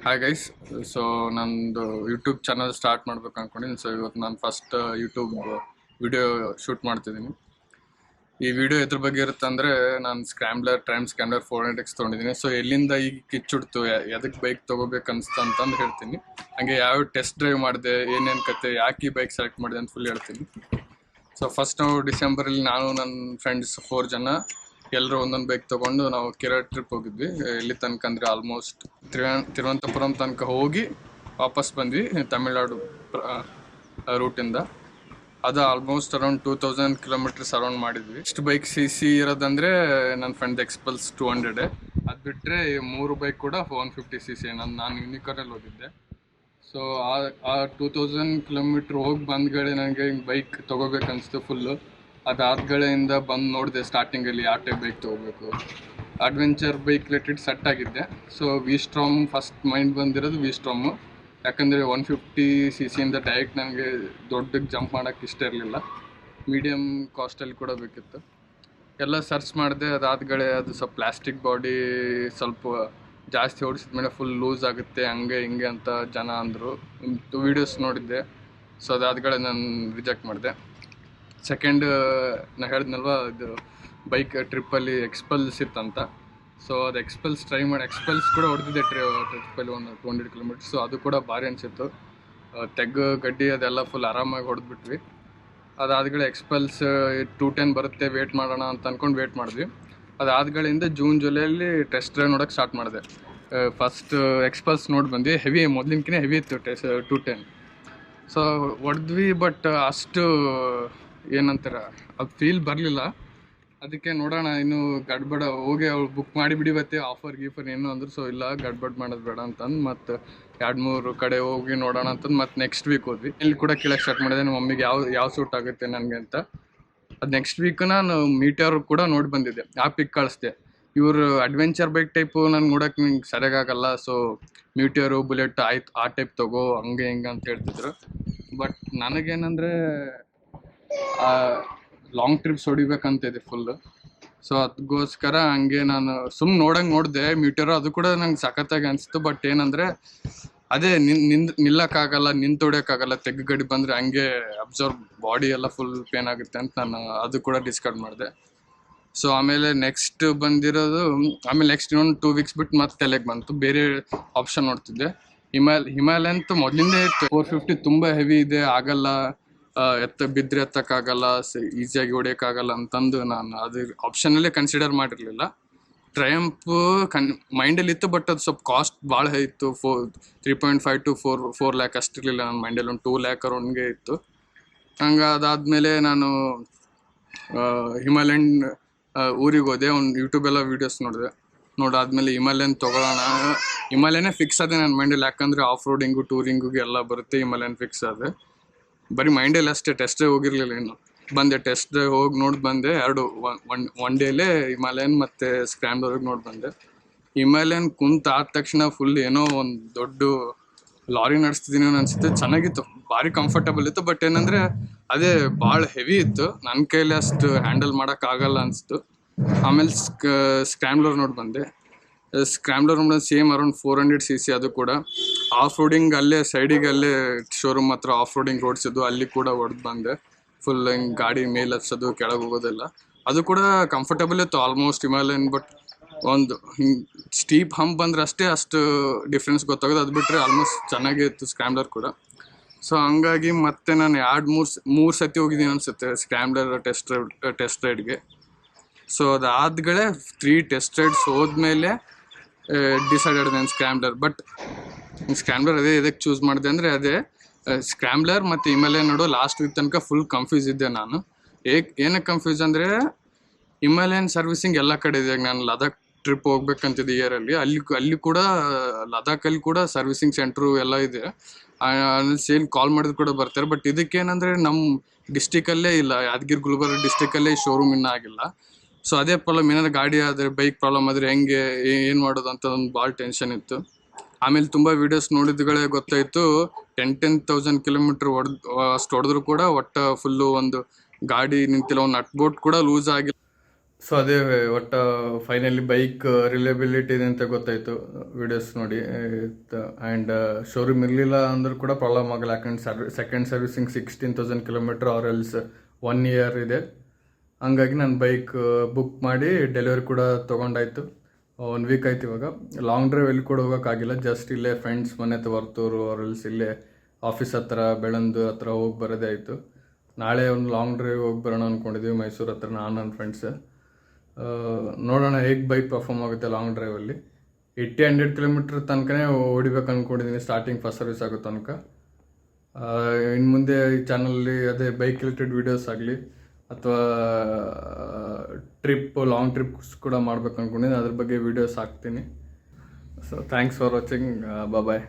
Hi guys. So ನಂದು YouTube channel start ಮಾಡ್ಬೇಕು ಅನ್ಕೊಂಡಿದ್ದೀನಿ. ಸೊ ಇವತ್ತು ನಾನು ಫಸ್ಟ್ ಯೂಟ್ಯೂಬ್ ವಿಡಿಯೋ ಶೂಟ್ ಮಾಡ್ತಿದ್ದೀನಿ. ಈ ವಿಡಿಯೋ ಎದ್ರ ಬಗ್ಗೆ ಇರುತ್ತೆ ಅಂದರೆ, ನಾನು ಟ್ರೈಮ್ ಸ್ಕ್ರಾಂಬ್ಲರ್ 400X ತೊಗೊಂಡಿದ್ದೀನಿ. ಸೊ ಎಲ್ಲಿಂದ ಈಗ ಕಿಚ್ಚುಡ್ತು, ಎದಕ್ಕೆ ಬೈಕ್ ತೊಗೋಬೇಕು ಅನಿಸ್ತು ಅಂತಂದು ಹೇಳ್ತೀನಿ. ಹಾಗೆ ಯಾವ ಟೆಸ್ಟ್ ಡ್ರೈವ್ ಮಾಡಿದೆ, ಏನೇನು ಕತೆ, ಯಾಕೆ ಈ ಬೈಕ್ ಸೆಲೆಕ್ಟ್ ಮಾಡಿದೆ ಅಂತ ಫುಲ್ ಹೇಳ್ತೀನಿ. ಸೊ ಫಸ್ಟ್ ನಾವು ಡಿಸೆಂಬರಲ್ಲಿ ನಾನು ನನ್ನ ಫ್ರೆಂಡ್ಸ್ 4 ಜನ ಎಲ್ಲರೂ ಒಂದೊಂದು ಬೈಕ್ ತೊಗೊಂಡು ನಾವು ಕೇರಳ ಟ್ರಿಪ್ ಹೋಗಿದ್ವಿ. ಎಲ್ಲಿ ತನಕ ಅಂದರೆ ಆಲ್ಮೋಸ್ಟ್ ತಿರುವನಂತಪುರಂ ತನಕ ಹೋಗಿ ವಾಪಸ್ ಬಂದ್ವಿ ತಮಿಳ್ನಾಡು ರೂಟಿಂದ. ಅದು ಆಲ್ಮೋಸ್ಟ್ ಅರೌಂಡ್ 2000 ಕಿಲೋಮೀಟರ್ಸ್ ಅರೌಂಡ್ ಮಾಡಿದ್ವಿ. ಇಷ್ಟು ಬೈಕ್ ಸಿ ಇರೋದಂದರೆ ನನ್ನ ಫ್ರೆಂಡ್ ಎಕ್ಸ್ಪಲ್ಸ್ 200. ಅದು ಬಿಟ್ಟರೆ 3 ಬೈಕ್ ಕೂಡ 150cc. ನಾನು ಯೂನಿಕಾರ್ನಲ್ಲಿ ಹೋಗಿದ್ದೆ. ಸೊ ಆ 2000 ಕಿಲೋಮೀಟ್ರ್ ಹೋಗಿ ಬಂದ್ಗಡೆ ನನಗೆ ಬೈಕ್ ತೊಗೋಬೇಕನ್ನಿಸ್ತು ಫುಲ್ಲು. ಅದಾದ್ಗಳಿಂದ ಬಂದು ನೋಡಿದೆ ಸ್ಟಾರ್ಟಿಂಗಲ್ಲಿ ಯಾವ ಟೈಪ್ ಬೈಕ್ ತೊಗೋಬೇಕು. ಅಡ್ವೆಂಚರ್ ಬೈಕ್ ರಿಲೇಟೆಡ್ ಸೆಟ್ ಆಗಿದ್ದೆ. ಸೊ ವಿ-ಸ್ಟ್ರಾಮ್ ಫಸ್ಟ್ ಮೈಂಡ್ ಬಂದಿರೋದು ವಿ-ಸ್ಟ್ರಾಮು. ಯಾಕಂದರೆ 150cc ಇಂದ ಡೈರೆಕ್ಟ್ ನನಗೆ ದೊಡ್ಡಕ್ಕೆ ಜಂಪ್ ಮಾಡೋಕ್ಕೆ ಇಷ್ಟ ಇರಲಿಲ್ಲ. ಮೀಡಿಯಮ್ ಕಾಸ್ಟಲ್ಲಿ ಕೂಡ ಬೇಕಿತ್ತು. ಎಲ್ಲ ಸರ್ಚ್ ಮಾಡಿದೆ. ಅದಾದ್ಗಡೆ ಅದು ಸ್ವಲ್ಪ ಪ್ಲಾಸ್ಟಿಕ್ ಬಾಡಿ ಸ್ವಲ್ಪ ಜಾಸ್ತಿ ಓಡಿಸಿದ್ಮೇಲೆ ಫುಲ್ ಲೂಸ್ ಆಗುತ್ತೆ, ಹಂಗೆ ಹಿಂಗೆ ಅಂತ ಜನ ಅಂದರು. 2 ವೀಡಿಯೋಸ್ ನೋಡಿದ್ದೆ. ಸೊ ಅದಾದ್ಗಡೆ ನಾನು ರಿಜೆಕ್ಟ್ ಮಾಡಿದೆ. ಸೆಕೆಂಡ್ ನಾನು ಹೇಳಿದ್ನಲ್ವ, ಇದು ಬೈಕ್ ಟ್ರಿಪ್ಪಲ್ಲಿ ಎಕ್ಸ್ಪಲ್ಸ್ ಇತ್ತಂತ. ಸೊ ಅದು ಎಕ್ಸ್ಪಲ್ಸ್ ಎಕ್ಸ್ಪಲ್ಸ್ ಕೂಡ ಹೊಡೆದಿದ್ದೆ ಟ್ರಿಪ್ಪಲ್ಲಿ ಒಂದು 200 ಕಿಲೋಮೀಟರ್ಸ್. ಸೊ ಅದು ಕೂಡ ಭಾರಿ ಅನಿಸಿತ್ತು. ಗಡ್ಡಿ ಅದೆಲ್ಲ ಫುಲ್ ಆರಾಮಾಗಿ ಹೊಡೆದ್ಬಿಟ್ವಿ. ಅದಾದ್ಗಡೆ ಎಕ್ಸ್ಪಲ್ಸ್ 210 ಬರುತ್ತೆ, ವೇಟ್ ಮಾಡೋಣ ಅಂತ ಅಂದ್ಕೊಂಡು ವೇಟ್ ಮಾಡಿದ್ವಿ. ಅದಾದ್ಗಳಿಂದ ಜುಲೈಯಲ್ಲಿ ಟೆಸ್ಟ್ ಡ್ರೈವ್ ನೋಡೋಕ್ಕೆ ಸ್ಟಾರ್ಟ್ ಮಾಡಿದೆ. ಫಸ್ಟ್ ಎಕ್ಸ್ಪಲ್ಸ್ ನೋಡಿ ಬಂದ್ವಿ. ಹೆವಿ, ಮೊದಲಿನಕಿನೇ ಹೆವಿ ಇತ್ತು 210. ಸೊ ಹೊಡೆದ್ವಿ, ಬಟ್ ಅಷ್ಟು ಏನಂತಾರೆ ಅದು ಫೀಲ್ ಬರಲಿಲ್ಲ. ಅದಕ್ಕೆ ನೋಡೋಣ, ಇನ್ನು ಗಡ್ಬಡ ಹೋಗಿ ಅವ್ರು ಬುಕ್ ಮಾಡಿಬಿಡಿ ಬತ್ತೆ ಆಫರ್ ಗೀಫರ್ ಏನು ಅಂದರು. ಸೊ ಇಲ್ಲ, ಗಡ್ಬಡ್ ಮಾಡೋದು ಬೇಡ ಅಂತಂದು ಮತ್ತು 2-3 ಕಡೆ ಹೋಗಿ ನೋಡೋಣ ಅಂತಂದು ಮತ್ತು ನೆಕ್ಸ್ಟ್ ವೀಕ್ ಹೋದ್ವಿ. ಇಲ್ಲಿ ಕೂಡ ಕೇಳಕ್ಕೆ ಸ್ಟಾರ್ಟ್ ಮಾಡಿದೆ ನಮ್ಮ ಮಮ್ಮಿಗೆ ಯಾವ ಸೂಟ್ ಆಗುತ್ತೆ ನನಗೆ ಅಂತ. ಅದು ನೆಕ್ಸ್ಟ್ ವೀಕ್ ನಾನು ಮೀಟಿಯರ್ ಕೂಡ ನೋಡಿ ಬಂದಿದ್ದೆ. ಆ ಪಿಕ್ ಕಳಿಸ್ದೆ. ಇವರು ಅಡ್ವೆಂಚರ್ ಬೈಕ್ ಟೈಪು ನನಗೆ ನೋಡೋಕೆ ನಿಂಗೆ ಸರಿಯಾಗಲ್ಲ, ಸೊ ಮೀಟಿಯರು ಬುಲೆಟ್ ಆಯ್ತು ಆ ಟೈಪ್ ತೊಗೋ, ಹಂಗೆ ಹಿಂಗೆ ಅಂತ ಹೇಳ್ತಿದ್ರು. ಬಟ್ ನನಗೇನಂದರೆ ಲಾಂಗ್ ಟ್ರಿಪ್ಸ್ ಹೊಡಿಬೇಕಂತಿದೆ ಫುಲ್ಲು. ಸೊ ಅದಕ್ಕೋಸ್ಕರ ಹಂಗೆ ನಾನು ಸುಮ್ಮನೆ ನೋಡಿದೆ ಮೀಟರು. ಅದು ಕೂಡ ನಂಗೆ ಸಖತ್ತಾಗಿ ಅನಿಸ್ತು. ಬಟ್ ಏನಂದರೆ ಅದೇ ನಿಲ್ಲಕ್ಕಾಗಲ್ಲ, ಹೊಡಿಯೋಕ್ಕಾಗಲ್ಲ. ಗಡಿ ಬಂದರೆ ಹಂಗೆ ಅಬ್ಸರ್ವ್ ಬಾಡಿ ಎಲ್ಲ ಫುಲ್ ಪೇನ್ ಆಗುತ್ತೆ ಅಂತ ನಾನು ಅದು ಕೂಡ ಡಿಸ್ಕಾರ್ಡ್ ಮಾಡಿದೆ. ಸೊ ಆಮೇಲೆ ನೆಕ್ಸ್ಟ್ ಬಂದಿರೋದು, ನೆಕ್ಸ್ಟ್ ಇನ್ನೊಂದು 2 ವೀಕ್ಸ್ ಬಿಟ್ಟು ಮತ್ತೆ ತಲೆಗೆ ಬಂತು. ಬೇರೆ ಆಪ್ಷನ್ ನೋಡ್ತಿದ್ದೆ. ಹಿಮಾಲಯನ್ ಮೊದಲಿಂದೇ ಇತ್ತು. 450 ತುಂಬ ಹೆವಿ ಇದೆ, ಆಗಲ್ಲ, ಬಿದ್ದರೆ ಎತ್ತಕ್ಕಾಗಲ್ಲ, ಈಸಿಯಾಗಿ ಹೊಡಿಯೋಕ್ಕಾಗಲ್ಲ ಅಂತಂದು ನಾನು ಅದು ಆಪ್ಷನಲ್ಲೇ ಕನ್ಸಿಡರ್ ಮಾಡಿರಲಿಲ್ಲ. ಟ್ರಯಂಪ್ ಮೈಂಡಲ್ಲಿ ಇತ್ತು, ಬಟ್ ಅದು ಸ್ವಲ್ಪ ಕಾಸ್ಟ್ ಭಾಳ ಇತ್ತು. 3.5 to 4 ಲ್ಯಾಕ್ ಅಷ್ಟಿರಲಿಲ್ಲ ನನ್ನ ಮೈಂಡಲ್ಲಿ. ಒಂದು 2 ಲ್ಯಾಕ್ ಅರೌಂಡ್ಗೆ ಇತ್ತು. ಹಂಗೆ ಅದಾದಮೇಲೆ ನಾನು ಹಿಮಾಲಯನ್ ಊರಿಗೆ ಹೋದೆ. ಒಂದು ಯೂಟ್ಯೂಬೆಲ್ಲ ವೀಡಿಯೋಸ್ ನೋಡಾದ್ಮೇಲೆ ಹಿಮಾಲಯನ್ ತೊಗೊಳ್ಳೋಣ. ಹಿಮಾಲಯನೇ ಫಿಕ್ಸ್ ಆದೆ ನನ್ನ ಮೈಂಡಲ್ಲಿ. ಯಾಕಂದರೆ ಆಫ್ ರೋಡಿಂಗು ಟೂರಿಂಗಿಗೆ ಎಲ್ಲ ಬರುತ್ತೆ, ಹಿಮಾಲಯನ್ ಫಿಕ್ಸ್ ಆದೆ. ಬರೀ ಮೈಂಡಲ್ಲಿ ಅಷ್ಟೇ, ಟೆಸ್ಟ್ ಡ್ರೈವ್ ಹೋಗಿರಲಿಲ್ಲ ಇನ್ನು. ಬಂದೆ, ಟೆಸ್ಟ್ ಡ್ರೈವ್ ಹೋಗಿ ನೋಡಿ ಬಂದೆ. ಒನ್ ಡೇಲೇ ಹಿಮಾಲಯನ್ ಮತ್ತು ಸ್ಕ್ರಾಂಬ್ಲರ್ಗೆ ನೋಡಿ ಬಂದೆ. ಹಿಮಾಲಯನ್ ಕುಂತ ಆದ ತಕ್ಷಣ ಫುಲ್ ಏನೋ ಒಂದು ದೊಡ್ಡ ಲಾರಿ ನಡೆಸ್ತಿದ್ದೀನಿ ಅನಿಸುತ್ತೆ. ಚೆನ್ನಾಗಿತ್ತು, ಭಾರಿ ಕಂಫರ್ಟಬಲ್ ಇತ್ತು. ಬಟ್ ಏನಂದರೆ ಅದೇ ಭಾಳ ಹೆವಿ ಇತ್ತು, ನನ್ನ ಕೈಲಿ ಅಷ್ಟು ಹ್ಯಾಂಡಲ್ ಮಾಡೋಕ್ಕಾಗಲ್ಲ ಅನಿಸ್ತು. ಆಮೇಲೆ ಸ್ಕ್ರಾಂಬ್ಲರ್ ನೋಡಿ ಬಂದೆ. ಸ್ಕ್ರಾಂಬ್ಲರ್ ಸೇಮ್ ಅರೌಂಡ್ 400cc. ಅದು ಕೂಡ ಆಫ್ ರೋಡಿಂಗ್ ಅಲ್ಲೇ ಸೈಡಿಗೆ, ಅಲ್ಲೇ ಶೋರೂಮ್ ಹತ್ರ ಆಫ್ ರೋಡಿಂಗ್ ರೋಡ್ಸಿದ್ದು, ಅಲ್ಲಿ ಕೂಡ ಹೊಡೆದು ಬಂದೆ. ಫುಲ್ ಹಿಂಗೆ ಗಾಡಿ ಮೇಲೆ ಹಚ್ಚೋದು, ಕೆಳಗೆ ಹೋಗೋದೆಲ್ಲ ಅದು ಕೂಡ ಕಂಫರ್ಟಬಲ್ ಇತ್ತು ಆಲ್ಮೋಸ್ಟ್ ಹಿಮಾಲಯನ್. ಬಟ್ ಒಂದು ಹಿಂಗೆ ಸ್ಟೀಪ್ ಹಂಪ್ ಬಂದರೆ ಅಷ್ಟು ಡಿಫ್ರೆನ್ಸ್ ಗೊತ್ತಾಗೋದು. ಅದು ಬಿಟ್ಟರೆ ಆಲ್ಮೋಸ್ಟ್ ಚೆನ್ನಾಗೇ ಇತ್ತು ಸ್ಕ್ರಾಂಬ್ಲರ್ ಕೂಡ. ಸೊ ಹಂಗಾಗಿ ಮತ್ತೆ ನಾನು 2-3 ಸತಿ ಹೋಗಿದ್ದೀನಿ ಅನಿಸುತ್ತೆ ಸ್ಕ್ರಾಂಬ್ಲರ್ ಟೆಸ್ಟ್ ರೈಡ್ಗೆ. ಸೊ ಅದಾದ್ಗಡೆ 3 ಟೆಸ್ಟ್ ರೈಡ್ಸ್ ಹೋದ್ಮೇಲೆ ಡಿಸೈಡೆಡ್ ನಾನು ಸ್ಕ್ರಾಂಬ್ಲರ್. ಬಟ್ ಸ್ಕ್ರಾಂಬ್ಲರ್ ಎದಕ್ಕೆ ಚೂಸ್ ಮಾಡಿದೆ ಅಂದರೆ, ಅದೇ ಸ್ಕ್ರಾಂಬ್ಲರ್ ಮತ್ತು ಹಿಮಾಲಯನ್ ನೋಡೋ ಲಾಸ್ಟ್ ವೀಕ್ ತನಕ ಫುಲ್ ಕನ್ಫ್ಯೂಸ್ ಇದ್ದೆ ನಾನು. ಏನಕ್ಕೆ ಕನ್ಫ್ಯೂಸ್ ಅಂದರೆ, ಹಿಮಾಲಯನ್ ಸರ್ವಿಸಿಂಗ್ ಎಲ್ಲ ಕಡೆ ಇದೆ. ನಾನು ಲದಾಖ್ ಟ್ರಿಪ್ ಹೋಗ್ಬೇಕಂತಿದ್ದೆ ಇಯರಲ್ಲಿ. ಅಲ್ಲಿ ಕೂಡ ಲದಾಖಲ್ಲಿ ಕೂಡ ಸರ್ವಿಸಿಂಗ್ ಸೆಂಟ್ರು ಎಲ್ಲ ಇದೆ. ಸೇಮ್ ಕಾಲ್ ಮಾಡಿದ್ರು ಕೂಡ ಬರ್ತಾರೆ. ಬಟ್ ಇದಕ್ಕೇನಂದರೆ ನಮ್ಮ ಡಿಸ್ಟಿಕಲ್ಲೇ ಇಲ್ಲ, ಯಾದಗಿರಿ ಗುಲ್ಬರ್ಗ ಡಿಸ್ಟಿಕಲ್ಲೇ ಶೋರೂಮ್ ಇನ್ನೂ ಆಗಿಲ್ಲ. ಸೊ ಅದೇ ಪ್ರಾಬ್ಲಮ್. ಏನಾದ್ರು ಗಾಡಿ ಆದರೆ, ಬೈಕ್ ಪ್ರಾಬ್ಲಮ್ ಆದರೆ ಹೆಂಗೆ ಏನು ಮಾಡೋದು ಅಂತ ಒಂದು ಭಾಳ ಟೆನ್ಷನ್ ಇತ್ತು. ಆಮೇಲೆ ತುಂಬ ವೀಡಿಯೋಸ್ ನೋಡಿದ್ಗಳೇ ಗೊತ್ತಾಯಿತು, 10,000 ಕಿಲೋಮೀಟ್ರ್ ಅಷ್ಟು ಹೊಡೆದ್ರು ಕೂಡ ಫುಲ್ಲು ಒಂದು ಗಾಡಿ ನಿಂತಿಲ್ಲ, ಒಂದು ನಟ್ ಬೋಟ್ ಕೂಡ ಲೂಸ್ ಆಗಿಲ್ಲ. ಸೊ ಅದೇ ಒಟ್ಟು ಫೈನಲಿ ಬೈಕ್ ರಿಲೇಬಿಲಿಟಿ ಇದೆ ಅಂತ ಗೊತ್ತಾಯಿತು ವಿಡಿಯೋಸ್ ನೋಡಿ. ಆ್ಯಂಡ್ ಶೋರೂಮ್ ಇರಲಿಲ್ಲ ಅಂದ್ರೂ ಕೂಡ ಪ್ರಾಬ್ಲಮ್ ಆಗಲ್ಲ, ಯಾಕಂದ್ರೆ second servicing 16,000 kilometre or else 1 year ಇದೆ. ಹಂಗಾಗಿ ನಾನು ಬೈಕ್ ಬುಕ್ ಮಾಡಿ ಡೆಲಿವರಿ ಕೂಡ ತೊಗೊಂಡಾಯ್ತು. 1 ವೀಕ್ ಆಯ್ತು. ಇವಾಗ ಲಾಂಗ್ ಡ್ರೈವ್ ಎಲ್ಲಿ ಕೂಡ ಹೋಗೋಕ್ಕಾಗಿಲ್ಲ, ಜಸ್ಟ್ ಇಲ್ಲೇ ಫ್ರೆಂಡ್ಸ್ ಮನೆ ಹತ್ರ ವರ್ತೂರು ಆರ್ ಎಲ್ಸ್ ಇಲ್ಲೇ ಆಫೀಸ್ ಹತ್ರ ಬೆಳಂದು ಹತ್ರ ಹೋಗಿ ಬರೋದೇ ಆಯಿತು. ನಾಳೆ ಒಂದು ಲಾಂಗ್ ಡ್ರೈವ್ ಹೋಗಿ ಬರೋಣ ಅಂದ್ಕೊಂಡಿದ್ದೀವಿ ಮೈಸೂರು ಹತ್ರ, ನಾನು ನನ್ನ ಫ್ರೆಂಡ್ಸ್. ನೋಡೋಣ ಹೇಗೆ ಬೈಕ್ ಪರ್ಫಾರ್ಮ್ ಆಗುತ್ತೆ ಲಾಂಗ್ ಡ್ರೈವಲ್ಲಿ. 80-100 ಕಿಲೋಮೀಟ್ರ್ ತನಕನೇ ಹೊಡಿಬೇಕು ಅಂದ್ಕೊಂಡಿದ್ದೀನಿ, ಸ್ಟಾರ್ಟಿಂಗ್ ಫಸ್ಟ್ ಸರ್ವಿಸ್ ಆಗೋ ತನಕ. ಇನ್ನು ಮುಂದೆ ಈ ಚಾನಲಲ್ಲಿ ಅದೇ ಬೈಕ್ ರಿಲೇಟೆಡ್ ವೀಡಿಯೋಸ್ ಆಗಲಿ ಅಥವಾ ಲಾಂಗ್ ಟ್ರಿಪ್ಸ್ ಕೂಡ ಮಾಡ್ಬೇಕು ಅಂದ್ಕೊಂಡಿದ್ದೀನಿ, ಅದ್ರ ಬಗ್ಗೆ ವೀಡಿಯೋಸ್ ಹಾಕ್ತೀನಿ. So thanks for watching, bye.